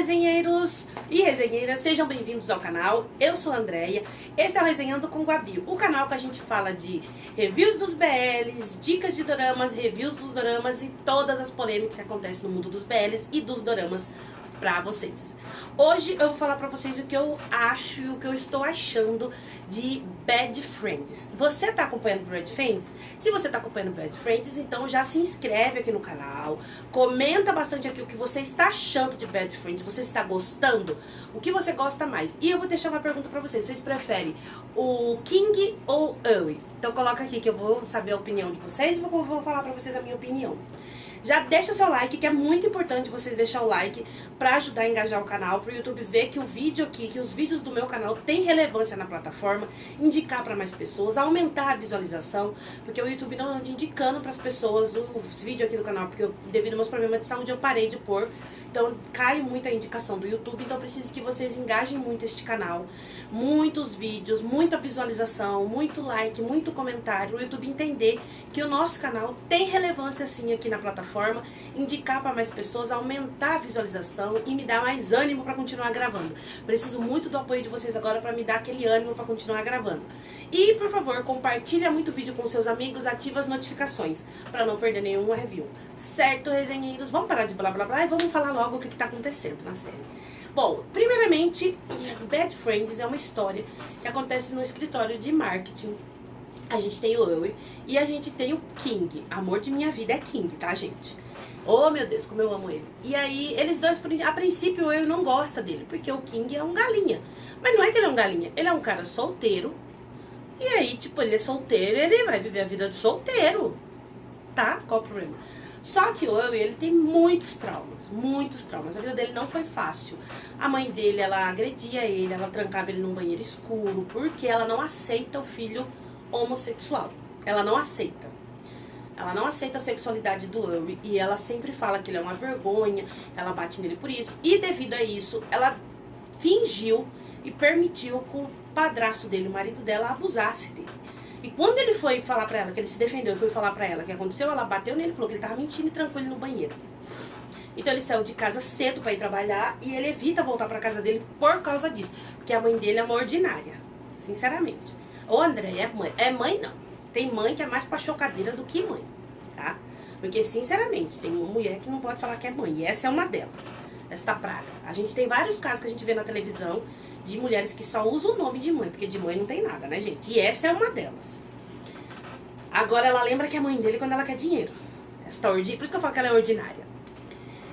resenheiros e resenheiras, sejam bem-vindos ao canal. Eu sou a Andréia, esse é o Resenhando com Gabi, o canal que a gente fala de reviews dos BLs, dicas de doramas, reviews dos doramas e todas as polêmicas que acontecem no mundo dos BLs e dos doramas pra vocês. Hoje eu vou falar pra vocês o que eu acho e o que eu estou achando de Bad Friends. Você tá acompanhando Bad Friends? Se você tá acompanhando Bad Friends, então já se inscreve aqui no canal, comenta bastante aqui o que você está achando de Bad Friends, você está gostando? O que você gosta mais? E eu vou deixar uma pergunta pra vocês, vocês preferem o King ou Eui? Então coloca aqui que eu vou saber a opinião de vocês e vou falar pra vocês a minha opinião. Já deixa seu like, que é muito importante vocês deixarem o like pra ajudar a engajar o canal, pro YouTube ver que o vídeo aqui, que os vídeos do meu canal têm relevância na plataforma, indicar pra mais pessoas, aumentar a visualização, porque o YouTube não anda indicando pras pessoas os vídeos aqui do canal, porque devido aos meus problemas de saúde eu parei de pôr, então cai muito a indicação do YouTube, então eu preciso que vocês engajem muito este canal, muitos vídeos, muita visualização, muito like, muito comentário, o YouTube entender que o nosso canal tem relevância sim aqui na plataforma, indicar para mais pessoas, aumentar a visualização e me dar mais ânimo para continuar gravando. Preciso muito do apoio de vocês agora para me dar aquele ânimo para continuar gravando. E, por favor, compartilha muito o vídeo com seus amigos, ativa as notificações para não perder nenhuma review. Certo, resenheiros? Vamos parar de blá blá blá e vamos falar logo o que está acontecendo na série. Bom, primeiramente, Bad Friends é uma história que acontece no escritório de marketing. A gente tem o Eui e a gente tem o King. Amor de minha vida é King, tá, gente? Oh, meu Deus, como eu amo ele. E aí, eles dois, a princípio, o Eui não gosta dele, porque o King é um galinha. Mas não é que ele é um galinha, ele é um cara solteiro. E aí, tipo, ele é solteiro, ele vai viver a vida de solteiro, tá? Qual o problema? Só que o Eui, ele tem muitos traumas. A vida dele não foi fácil. A mãe dele, ela agredia ele, ela trancava ele num banheiro escuro, porque ela não aceita o filho homossexual. Ela não aceita. Ela não aceita a sexualidade do Eui e ela sempre fala que ele é uma vergonha, ela bate nele por isso. E devido a isso, ela fingiu e permitiu que o padrasto dele, o marido dela, abusasse dele. E quando ele foi falar pra ela, que ele se defendeu e foi falar pra ela o que aconteceu, ela bateu nele e falou que ele tava mentindo e trancou ele no banheiro. Então ele saiu de casa cedo pra ir trabalhar e ele evita voltar pra casa dele por causa disso. Porque a mãe dele é uma ordinária, sinceramente. Ô André, é mãe? É mãe não. Tem mãe que é mais pra chocadeira do que mãe, tá? Porque sinceramente, tem uma mulher que não pode falar que é mãe. E essa é uma delas, esta praga. A gente tem vários casos que a gente vê na televisão de mulheres que só usam o nome de mãe, porque de mãe não tem nada, né, gente? E essa é uma delas. Agora ela lembra que é mãe dele quando ela quer dinheiro. Por isso que eu falo que ela é ordinária.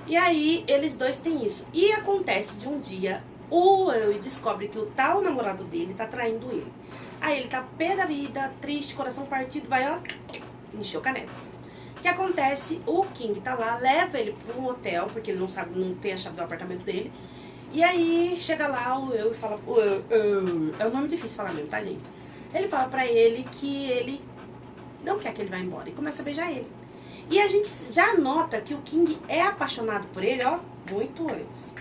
E aí, eles dois têm isso. E acontece de um dia, o Eui descobre que o tal namorado dele tá traindo ele. Aí ele tá pé da vida, triste, coração partido, vai, ó, encheu o caneco. O que acontece? O King tá lá, leva ele pra um hotel, porque ele não sabe, não tem a chave do apartamento dele. E aí, chega lá o Eui e fala, é um nome difícil de falar mesmo, tá, gente? Ele fala pra ele que ele não quer que ele vá embora e começa a beijar ele. E a gente já nota que o King é apaixonado por ele, ó, muito antes.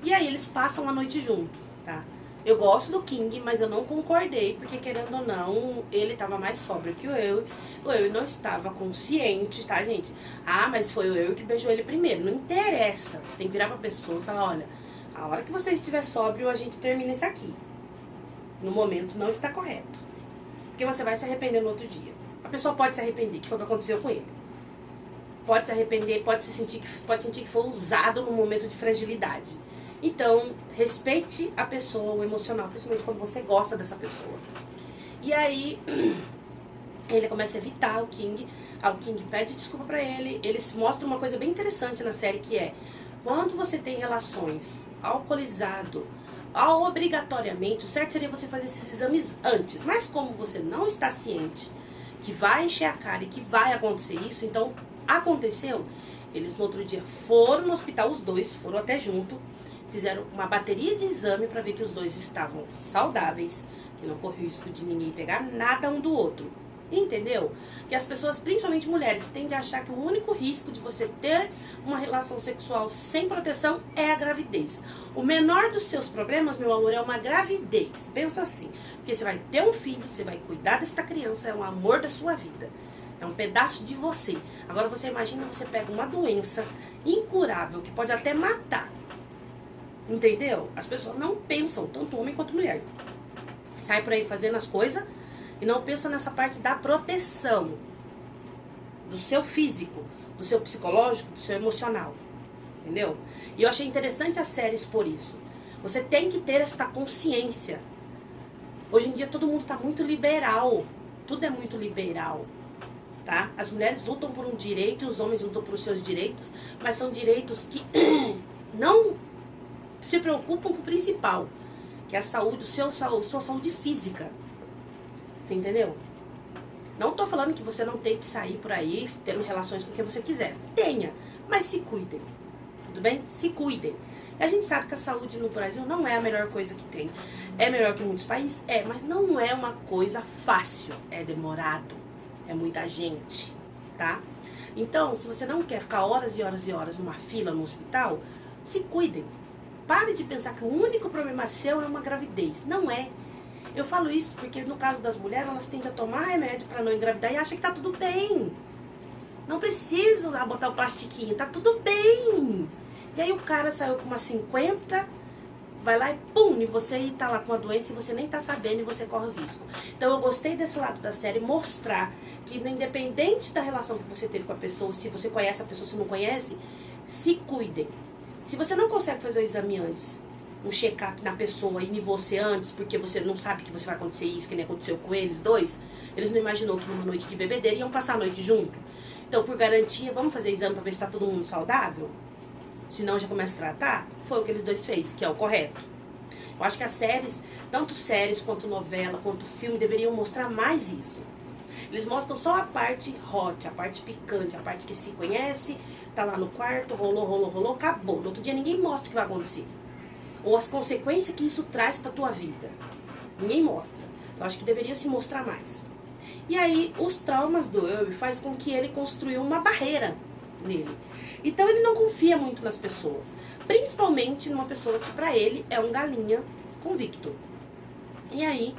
E aí eles passam a noite junto, tá? Eu gosto do King, mas eu não concordei, porque querendo ou não, ele tava mais sóbrio que o Eui não estava consciente, tá, gente? Ah, mas foi o Eui que beijou ele primeiro, não interessa. Você tem que virar pra pessoa e falar, olha, a hora que você estiver sóbrio, a gente termina isso aqui. No momento não está correto. Porque você vai se arrepender no outro dia. A pessoa pode se arrepender, que foi o que aconteceu com ele. Pode se arrepender, pode sentir que foi usado num momento de fragilidade. Então, respeite a pessoa, o emocional, principalmente quando você gosta dessa pessoa. E aí, ele começa a evitar o King. O King pede desculpa pra ele. Eles mostram uma coisa bem interessante na série, que é, quando você tem relações alcoolizado, obrigatoriamente, o certo seria você fazer esses exames antes. Mas como você não está ciente que vai encher a cara e que vai acontecer isso, então aconteceu, eles no outro dia foram no hospital, os dois foram até junto, fizeram uma bateria de exame para ver que os dois estavam saudáveis, que não corria risco de ninguém pegar nada um do outro. Entendeu? Que as pessoas, principalmente mulheres, tendem a achar que o único risco de você ter uma relação sexual sem proteção é a gravidez. O menor dos seus problemas, meu amor, é uma gravidez. Pensa assim, porque você vai ter um filho, você vai cuidar desta criança, é o amor da sua vida. É um pedaço de você. Agora você imagina, você pega uma doença incurável, que pode até matar. Entendeu? As pessoas não pensam, tanto homem quanto mulher. Sai por aí fazendo as coisas e não pensa nessa parte da proteção do seu físico, do seu psicológico, do seu emocional. Entendeu? E eu achei interessante as séries por isso. Você tem que ter essa consciência. Hoje em dia todo mundo tá muito liberal. Tudo é muito liberal. Tá? As mulheres lutam por um direito e os homens lutam por os seus direitos, mas são direitos que não se preocupam com o principal, que é a saúde, sua saúde física. Você entendeu? Não tô falando que você não tem que sair por aí tendo relações com quem você quiser. Tenha, mas se cuidem. Tudo bem? Se cuidem. E a gente sabe que a saúde no Brasil não é a melhor coisa que tem. É melhor que em muitos países? É, mas não é uma coisa fácil. É demorado. É muita gente, tá? Então, se você não quer ficar horas e horas e horas numa fila no hospital, se cuidem. Pare de pensar que o único problema seu é uma gravidez. Não é. Eu falo isso porque no caso das mulheres, elas tendem a tomar remédio para não engravidar e acham que tá tudo bem. Não precisa lá botar o plastiquinho, tá tudo bem. E aí o cara saiu com umas 50, vai lá e pum, e você tá lá com a doença e você nem tá sabendo e você corre o risco. Então eu gostei desse lado da série, mostrar que independente da relação que você teve com a pessoa, se você conhece a pessoa, se não conhece, se cuidem. Se você não consegue fazer o exame antes, um check-up na pessoa e em você antes, porque você não sabe que você vai acontecer isso, que nem aconteceu com eles dois, eles não imaginou que numa noite de bebedeira iam passar a noite junto. Então, por garantia, vamos fazer exame pra ver se tá todo mundo saudável? Senão já começa a tratar? Foi o que eles dois fez, que é o correto. Eu acho que as séries, tanto séries quanto novela, quanto filme, deveriam mostrar mais isso. Eles mostram só a parte hot, a parte picante, a parte que se conhece, tá lá no quarto, rolou, acabou. No outro dia ninguém mostra o que vai acontecer. Ou as consequências que isso traz pra tua vida. Ninguém mostra. Eu acho que deveria se mostrar mais. E aí, os traumas do Will faz com que ele construiu uma barreira nele. Então ele não confia muito nas pessoas. Principalmente numa pessoa que pra ele é um galinha convicto. E aí,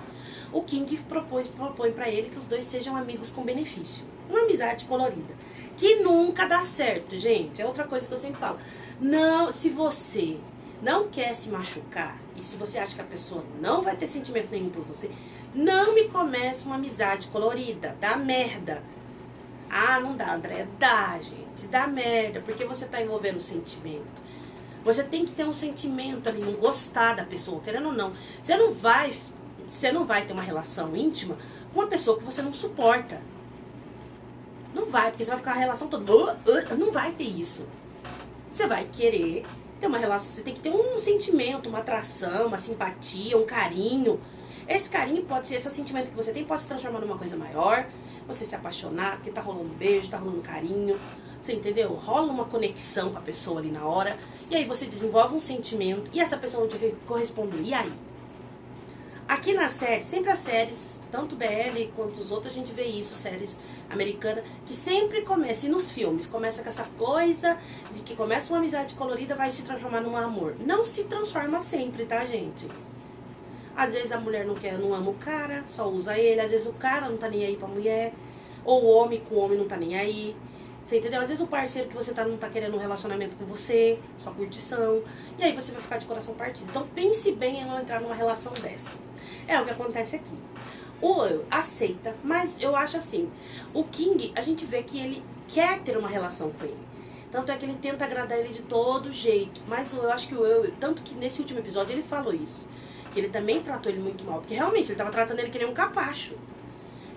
o King propõe pra ele que os dois sejam amigos com benefício. Uma amizade colorida. Que nunca dá certo, gente. É outra coisa que eu sempre falo. Não, se você não quer se machucar, e se você acha que a pessoa não vai ter sentimento nenhum por você, não me comece uma amizade colorida. Dá merda. Ah, não dá, André. Dá, gente. Dá merda. Porque você tá envolvendo sentimento. Você tem que ter um sentimento ali, um gostar da pessoa, querendo ou não. Você não vai ter uma relação íntima com uma pessoa que você não suporta. Não vai, porque você vai ficar a relação toda... Não vai ter isso. Você vai querer ter uma relação... Você tem que ter um sentimento, uma atração, uma simpatia, um carinho. Esse carinho pode ser... Esse sentimento que você tem pode se transformar numa coisa maior. Você se apaixonar, porque tá rolando beijo, tá rolando carinho. Você entendeu? Rola uma conexão com a pessoa ali na hora. E aí você desenvolve um sentimento. E essa pessoa não te corresponder. E aí? Aqui na série, sempre as séries, tanto BL quanto os outros, a gente vê isso, séries americanas, que sempre começa, e nos filmes, começa com essa coisa de que começa uma amizade colorida, vai se transformar num amor. Não se transforma sempre, tá, gente? Às vezes a mulher não ama o cara, só usa ele, às vezes o cara não tá nem aí pra mulher, ou o homem com o homem não tá nem aí. Você entendeu? Às vezes o parceiro que você tá não tá querendo um relacionamento com você, só curtição, e aí você vai ficar de coração partido. Então pense bem em não entrar numa relação dessa. É o que acontece aqui. O Will aceita, mas eu acho assim, o King, a gente vê que ele quer ter uma relação com ele. Tanto é que ele tenta agradar ele de todo jeito. Mas eu acho que o Will, tanto que nesse último episódio ele falou isso, que ele também tratou ele muito mal, porque realmente ele tava tratando ele que nem um capacho.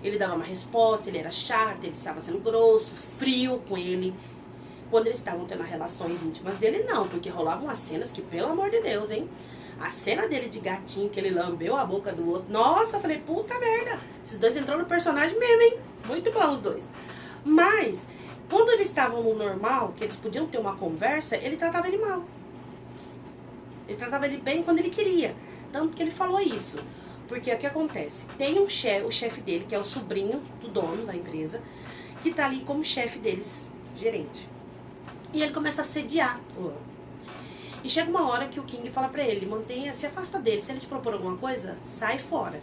Ele dava uma resposta, ele era chato, ele estava sendo grosso, frio com ele. Quando eles estavam tendo relações íntimas dele, não, porque rolavam umas cenas que, pelo amor de Deus, hein? A cena dele de gatinho, que ele lambeu a boca do outro. Nossa, eu falei, puta merda. Esses dois entrou no personagem mesmo, hein? Muito bom os dois. Mas, quando eles estavam no normal, que eles podiam ter uma conversa, ele tratava ele mal. Ele tratava ele bem quando ele queria. Tanto que ele falou isso. Porque o que acontece? Tem um chefe, o chefe dele, que é o sobrinho do dono da empresa, que tá ali como chefe deles, gerente. E ele começa a assediar o Will. E chega uma hora que o King fala pra ele, mantenha, se afasta dele, se ele te propor alguma coisa, sai fora.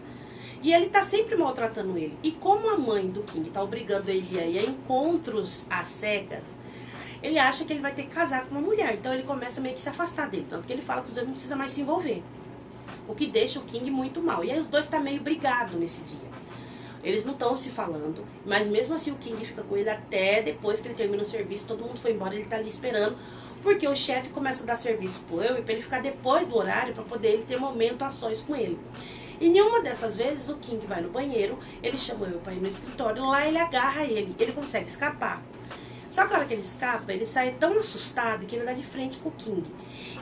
E ele tá sempre maltratando ele. E como a mãe do King tá obrigando ele a ir a encontros às cegas, ele acha que ele vai ter que casar com uma mulher. Então ele começa meio que se afastar dele. Tanto que ele fala que os dois não precisam mais se envolver. O que deixa o King muito mal. E aí os dois tá meio brigado nesse dia. Eles não estão se falando, mas mesmo assim o King fica com ele até depois que ele termina o serviço. Todo mundo foi embora, ele tá ali esperando. Porque o chefe começa a dar serviço pro Ewie pra ele ficar depois do horário, pra poder ele ter momento a sós com ele. E nenhuma dessas vezes o King vai no banheiro, ele chama o Ewie pra ir no escritório, lá ele agarra ele consegue escapar. Só que a hora que ele escapa, ele sai tão assustado que ele dá de frente com o King.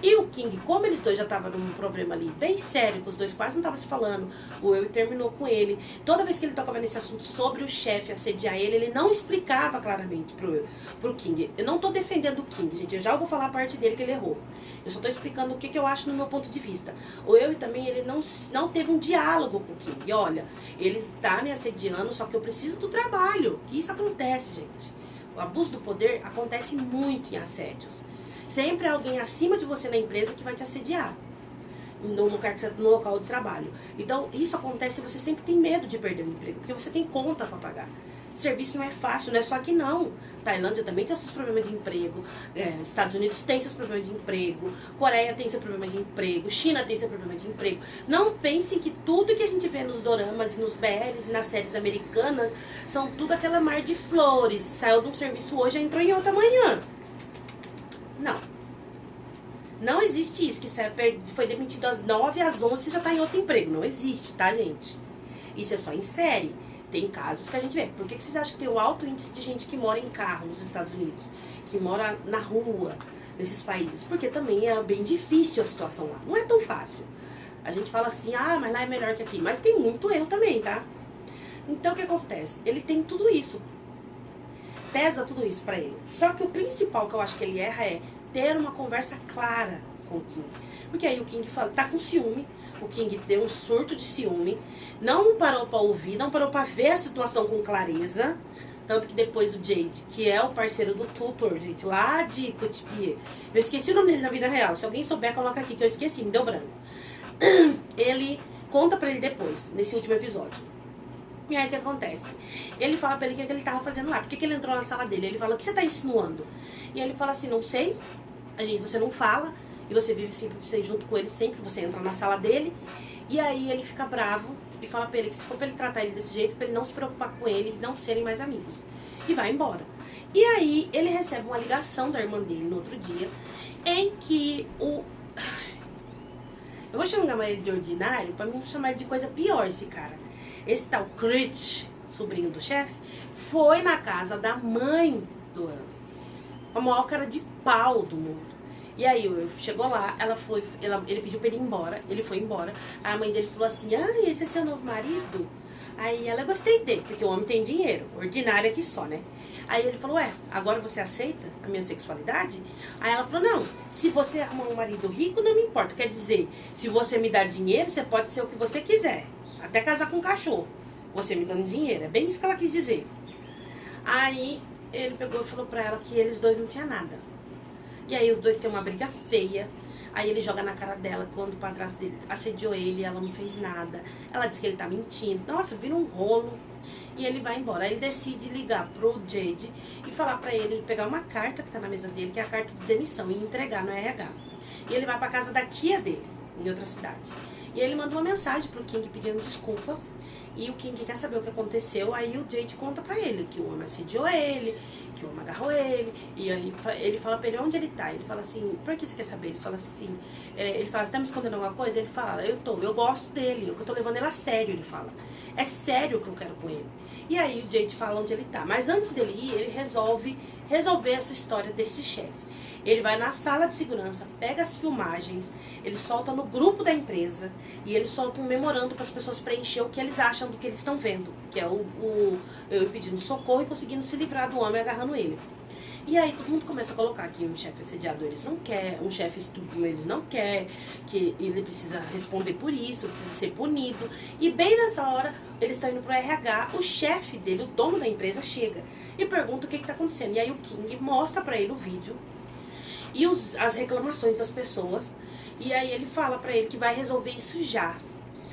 E o King, como eles dois já estavam num problema ali bem sério, que os dois quase não estavam se falando, o Ewie terminou com ele. Toda vez que ele tocava nesse assunto sobre o chefe assediar ele não explicava claramente pro King. Eu não tô defendendo o King, gente, eu já vou falar a parte dele que ele errou. Eu só tô explicando o que eu acho no meu ponto de vista. O Ewie também, ele não teve um diálogo com o King. Olha, ele tá me assediando, só que eu preciso do trabalho. Que isso acontece, gente. O abuso do poder acontece muito em assédios. Sempre há alguém acima de você na empresa que vai te assediar no local de trabalho. Então, isso acontece e você sempre tem medo de perder o emprego, porque você tem conta para pagar. Serviço não é fácil, não é só aqui não. Tailândia também tem seus problemas de emprego, Estados Unidos tem seus problemas de emprego, Coreia tem seu problema de emprego, China tem seu problema de emprego. Não pensem que tudo que a gente vê nos doramas e nos BLs e nas séries americanas são tudo aquela mar de flores. Saiu de um serviço hoje e entrou em outro amanhã. Não. Não existe isso, que foi demitido às 9 às 11 e já tá em outro emprego. Não existe, tá, gente? Isso é só em série. Tem casos que a gente vê. Por que vocês acham que tem um alto índice de gente que mora em carro nos Estados Unidos? Que mora na rua, nesses países? Porque também é bem difícil a situação lá. Não é tão fácil. A gente fala assim, mas lá é melhor que aqui. Mas tem muito erro também, tá? Então o que acontece? Ele tem tudo isso. Pesa tudo isso pra ele. Só que o principal que eu acho que ele erra é ter uma conversa clara com o King. Porque aí o King fala, tá com ciúme. O King deu um surto de ciúme, não parou pra ouvir, não parou pra ver a situação com clareza. Tanto que depois o Jade, que é o parceiro do tutor, gente, lá de Kutipie, eu esqueci o nome dele na vida real, se alguém souber, coloca aqui que eu esqueci, me deu branco. Ele conta pra ele depois, nesse último episódio. E aí o que acontece? Ele fala pra ele o que ele tava fazendo lá, por que ele entrou na sala dele. Ele fala, o que você tá insinuando? E ele fala assim, não sei, você não fala. E você vive sempre você junto com ele sempre, você entra na sala dele. E aí ele fica bravo e fala pra ele que se for pra ele tratar ele desse jeito, pra ele não se preocupar com ele e não serem mais amigos. E vai embora. E aí ele recebe uma ligação da irmã dele no outro dia, em que eu vou chamar ele de ordinário pra mim não chamar ele de coisa pior, esse cara. Esse tal Crit, sobrinho do chefe, foi na casa da mãe do Ewie. A maior cara de pau do mundo. E aí o Ewie chegou lá, ele pediu pra ele ir embora, ele foi embora. A mãe dele falou assim, esse é seu novo marido? Aí ela, gostei dele, porque o homem tem dinheiro, ordinário aqui só, né? Aí ele falou, agora você aceita a minha sexualidade? Aí ela falou, não, se você arrumar um marido rico, não me importa. Quer dizer, se você me dá dinheiro, você pode ser o que você quiser. Até casar com um cachorro, você me dando dinheiro. É bem isso que ela quis dizer. Aí ele pegou e falou pra ela que eles dois não tinham nada. E aí os dois têm uma briga feia. Aí ele joga na cara dela quando o padrasto dele assediou ele, ela não fez nada. Ela disse que ele tá mentindo. Nossa, vira um rolo. E ele vai embora. Aí ele decide ligar pro Jade e falar pra ele pegar uma carta que tá na mesa dele, que é a carta de demissão, e entregar no RH. E ele vai pra casa da tia dele, em outra cidade. E ele manda uma mensagem pro King pedindo desculpa. E o King quer saber o que aconteceu. Aí o Jade conta pra ele que o homem assediou ele, que o homem agarrou ele. E aí ele fala pra ele onde ele tá. Ele fala assim, por que você quer saber? Ele fala assim, ele fala, você tá me escondendo alguma coisa? Ele fala, eu gosto dele, eu tô levando ele a sério. Ele fala, é sério o que eu quero com ele. E aí o Jade fala onde ele tá. Mas antes dele ir, ele resolve resolver essa história desse chefe. Ele vai na sala de segurança, pega as filmagens, ele solta no grupo da empresa e ele solta um memorando para as pessoas preencher o que eles acham do que eles estão vendo. Que é eu pedindo socorro e conseguindo se livrar do homem agarrando ele. E aí todo mundo começa a colocar que um chefe assediador eles não quer, um chefe estúpido eles não quer, que ele precisa responder por isso, precisa ser punido. E bem nessa hora, eles estão indo pro RH, o chefe dele, o dono da empresa, chega e pergunta o que está acontecendo. E aí o King mostra para ele o vídeo e as reclamações das pessoas. E aí ele fala pra ele que vai resolver isso já.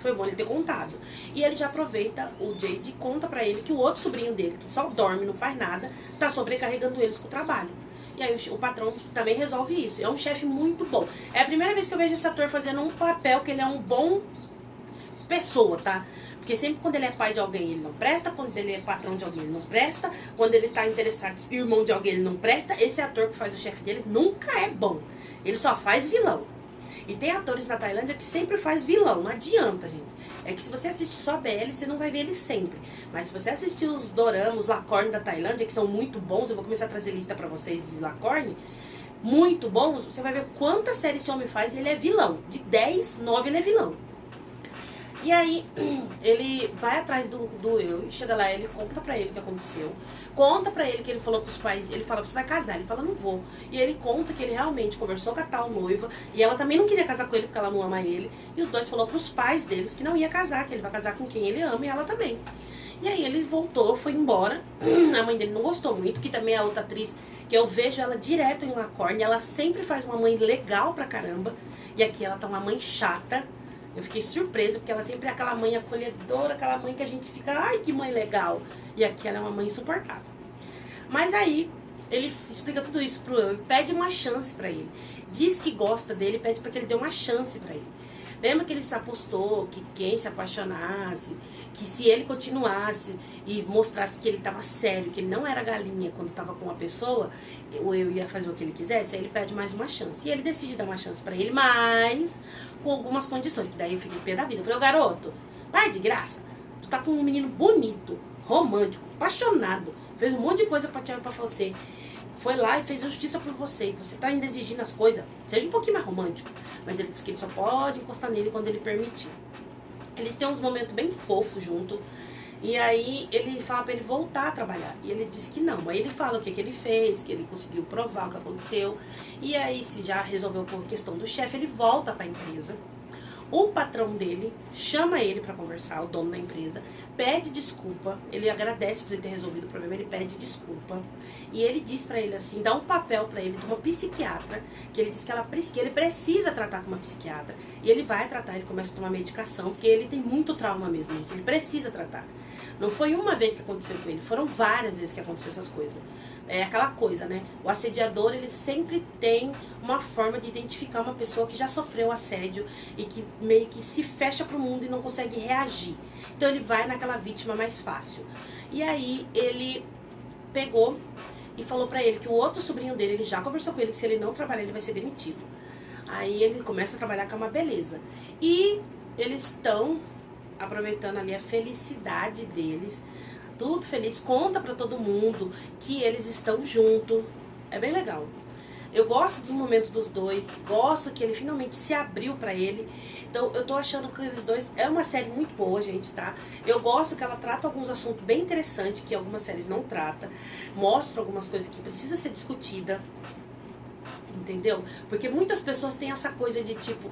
Foi bom ele ter contado. E ele já aproveita, o Jade conta pra ele que o outro sobrinho dele, que só dorme, não faz nada, tá sobrecarregando eles com o trabalho. E aí o patrão também resolve isso. É um chefe muito bom. É a primeira vez que eu vejo esse ator fazendo um papel que ele é um bom pessoa, tá? Porque sempre quando ele é pai de alguém, ele não presta. Quando ele é patrão de alguém, ele não presta. Quando ele tá interessado em irmão de alguém, ele não presta. Esse ator que faz o chefe dele nunca é bom. Ele só faz vilão. E tem atores na Tailândia que sempre faz vilão. Não adianta, gente. É que se você assiste só BL, você não vai ver ele sempre. Mas se você assistir os doramas, os Lacorne da Tailândia, que são muito bons, eu vou começar a trazer lista pra vocês de Lacorne, muito bons, você vai ver quantas séries esse homem faz e ele é vilão. De 10, 9 ele é vilão. E aí, ele vai atrás do eu, chega lá, ele conta pra ele o que aconteceu. Conta pra ele que ele falou pros pais, ele fala, você vai casar? Ele fala, não vou. E ele conta que ele realmente conversou com a tal noiva, e ela também não queria casar com ele porque ela não ama ele. E os dois falou pros pais deles que não ia casar, que ele vai casar com quem ele ama e ela também. E aí ele voltou, foi embora. A mãe dele não gostou muito, que também é outra atriz, que eu vejo ela direto em Lacorne. Ela sempre faz uma mãe legal pra caramba. E aqui ela tá uma mãe chata. Eu fiquei surpresa, porque ela sempre é aquela mãe acolhedora, aquela mãe que a gente fica, ai, que mãe legal. E aqui ela é uma mãe insuportável. Mas aí, ele explica tudo isso pro eu e pede uma chance pra ele. Diz que gosta dele, pede pra que ele dê uma chance pra ele. Lembra que ele se apostou que quem se apaixonasse, que se ele continuasse e mostrasse que ele estava sério, que ele não era galinha quando estava com uma pessoa, ou eu ia fazer o que ele quisesse, aí ele pede mais uma chance. E ele decide dar uma chance pra ele, mas com algumas condições, que daí eu fiquei pé da vida. Eu falei, ô garoto, para de graça, tu tá com um menino bonito, romântico, apaixonado, fez um monte de coisa pra você. Foi lá e fez justiça por você. E você tá ainda exigindo as coisas. Seja um pouquinho mais romântico. Mas ele disse que ele só pode encostar nele quando ele permitir. Eles têm uns momentos bem fofos junto. E aí ele fala pra ele voltar a trabalhar. E ele disse que não. Aí ele fala o que ele fez, que ele conseguiu provar o que aconteceu. E aí, se já resolveu por questão do chefe, ele volta pra empresa. O patrão dele chama ele pra conversar, o dono da empresa, pede desculpa, ele agradece por ele ter resolvido o problema, ele pede desculpa. E ele diz pra ele assim, dá um papel pra ele de uma psiquiatra, que ele diz que ele precisa tratar com uma psiquiatra. E ele vai tratar, ele começa a tomar medicação, porque ele tem muito trauma mesmo, gente, ele precisa tratar. Não foi uma vez que aconteceu com ele, foram várias vezes que aconteceu essas coisas. É aquela coisa, né? O assediador, ele sempre tem uma forma de identificar uma pessoa que já sofreu assédio e que meio que se fecha pro mundo e não consegue reagir. Então ele vai naquela vítima mais fácil. E aí ele pegou e falou pra ele que o outro sobrinho dele, ele já conversou com ele que se ele não trabalhar ele vai ser demitido. Aí ele começa a trabalhar com uma beleza. E eles estão aproveitando ali a felicidade deles, tudo feliz, conta pra todo mundo que eles estão juntos. É bem legal. Eu gosto dos momentos dos dois, gosto que ele finalmente se abriu pra ele. Então eu tô achando que eles dois, é uma série muito boa, gente, tá? Eu gosto que ela trata alguns assuntos bem interessantes que algumas séries não tratam, mostra algumas coisas que precisa ser discutida. Entendeu? Porque muitas pessoas têm essa coisa de tipo,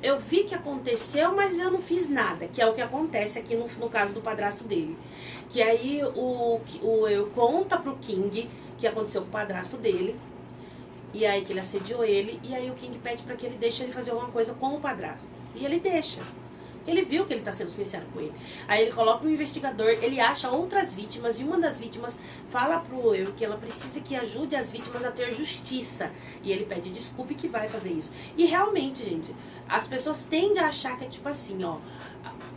eu vi que aconteceu, mas eu não fiz nada. Que é o que acontece aqui no caso do padrasto dele. Que aí eu conta pro King que aconteceu com o padrasto dele. E aí que ele assediou ele. E aí o King pede pra que ele deixe ele fazer alguma coisa com o padrasto. E ele deixa. Ele viu que ele tá sendo sincero com ele. Aí ele coloca um investigador, ele acha outras vítimas, e uma das vítimas fala pro eu que ela precisa que ajude as vítimas a ter justiça. E ele pede desculpa e que vai fazer isso. E realmente, gente, as pessoas tendem a achar que é tipo assim, ó,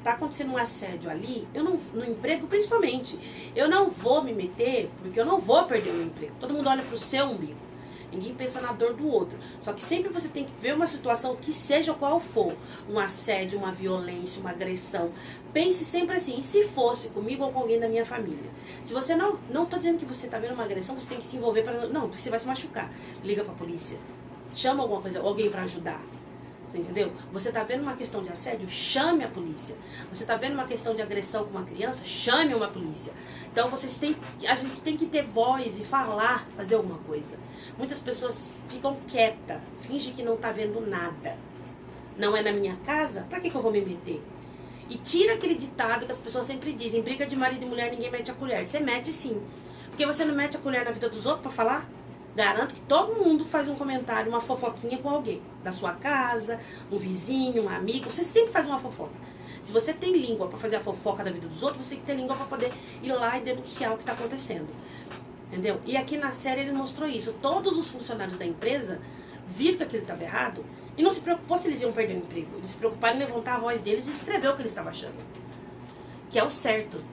tá acontecendo um assédio ali, eu não, no emprego principalmente, eu não vou me meter, porque eu não vou perder o meu emprego. Todo mundo olha pro seu umbigo. Ninguém pensa na dor do outro. Só que sempre você tem que ver uma situação que seja qual for. Um assédio, uma violência, uma agressão. Pense sempre assim, e se fosse comigo ou com alguém da minha família? Se você não tô dizendo que você tá vendo uma agressão, você tem que se envolver para não, porque você vai se machucar. Liga pra polícia. Chama alguma coisa, alguém pra ajudar. Entendeu? Você tá vendo uma questão de assédio? Chame a polícia. Você tá vendo uma questão de agressão com uma criança? Chame uma polícia. Então a gente tem que ter voz e falar, fazer alguma coisa. Muitas pessoas ficam quietas, fingem que não tá vendo nada. Não é na minha casa? Pra que eu vou me meter? E tira aquele ditado que as pessoas sempre dizem, briga de marido e mulher, ninguém mete a colher. Você mete sim. Porque você não mete a colher na vida dos outros pra falar? Garanto que todo mundo faz um comentário, uma fofoquinha com alguém. Da sua casa, um vizinho, um amigo. Você sempre faz uma fofoca. Se você tem língua pra fazer a fofoca da vida dos outros, você tem que ter língua pra poder ir lá e denunciar o que tá acontecendo. entendeu? E aqui na série ele mostrou isso. Todos os funcionários da empresa viram que aquilo estava errado e não se preocupou se eles iam perder o emprego. Eles se preocuparam em levantar a voz deles e escrever o que eles estavam achando, que é o certo.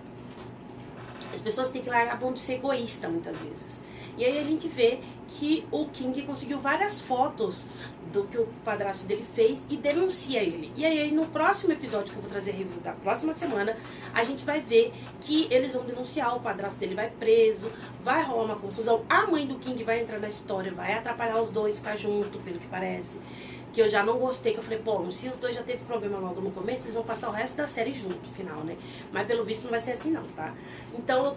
As pessoas têm que largar a mão de ser egoísta muitas vezes. E aí a gente vê que o King conseguiu várias fotos do que o padrasto dele fez e denuncia ele. E aí no próximo episódio que eu vou trazer a review da próxima semana, a gente vai ver que eles vão denunciar, o padrasto dele vai preso, vai rolar uma confusão, a mãe do King vai entrar na história, vai atrapalhar os dois, ficar junto, pelo que parece. Que eu já não gostei, que eu falei, pô, se os dois já teve problema logo no começo, eles vão passar o resto da série junto, final, né? Mas pelo visto não vai ser assim não, tá? Então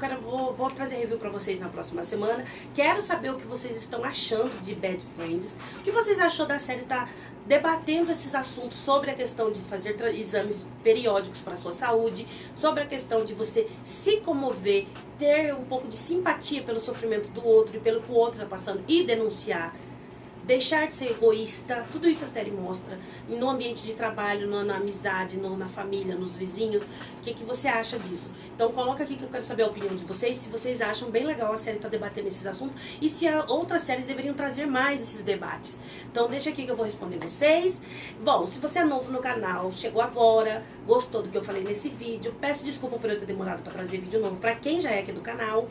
vou trazer review pra vocês na próxima semana. Quero saber o que vocês estão achando de Bad Friends. O que vocês achou da série tá debatendo esses assuntos sobre a questão de fazer exames periódicos para a sua saúde, sobre a questão de você se comover, ter um pouco de simpatia pelo sofrimento do outro e pelo que o outro tá passando e denunciar. Deixar de ser egoísta, tudo isso a série mostra, no ambiente de trabalho, na amizade, na família, nos vizinhos. O que você acha disso? Então coloca aqui que eu quero saber a opinião de vocês, se vocês acham bem legal a série estar debatendo esses assuntos e se outras séries deveriam trazer mais esses debates. Então deixa aqui que eu vou responder vocês. Bom, se você é novo no canal, chegou agora, gostou do que eu falei nesse vídeo, peço desculpa por eu ter demorado para trazer vídeo novo para quem já é aqui do canal.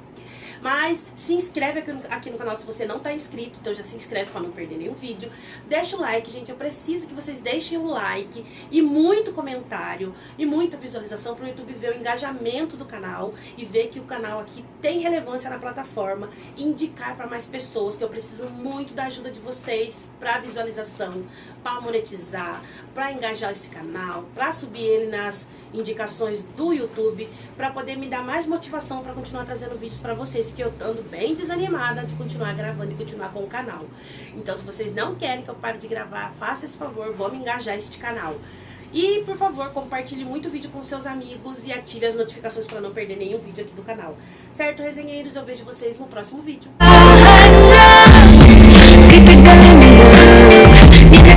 Mas se inscreve aqui no canal se você não está inscrito, então já se inscreve para não perder nenhum vídeo. Deixa o like, gente, eu preciso que vocês deixem o like e muito comentário e muita visualização para o YouTube ver o engajamento do canal e ver que o canal aqui tem relevância na plataforma e indicar para mais pessoas, que eu preciso muito da ajuda de vocês para visualização, para monetizar, para engajar esse canal, para subir ele nas indicações do YouTube, para poder me dar mais motivação para continuar trazendo vídeos para vocês, porque eu ando bem desanimada de continuar gravando e continuar com o canal. Então, se vocês não querem que eu pare de gravar, faça esse favor, vamos engajar este canal. E, por favor, compartilhe muito o vídeo com seus amigos e ative as notificações para não perder nenhum vídeo aqui do canal. Certo, resenheiros? Eu vejo vocês no próximo vídeo.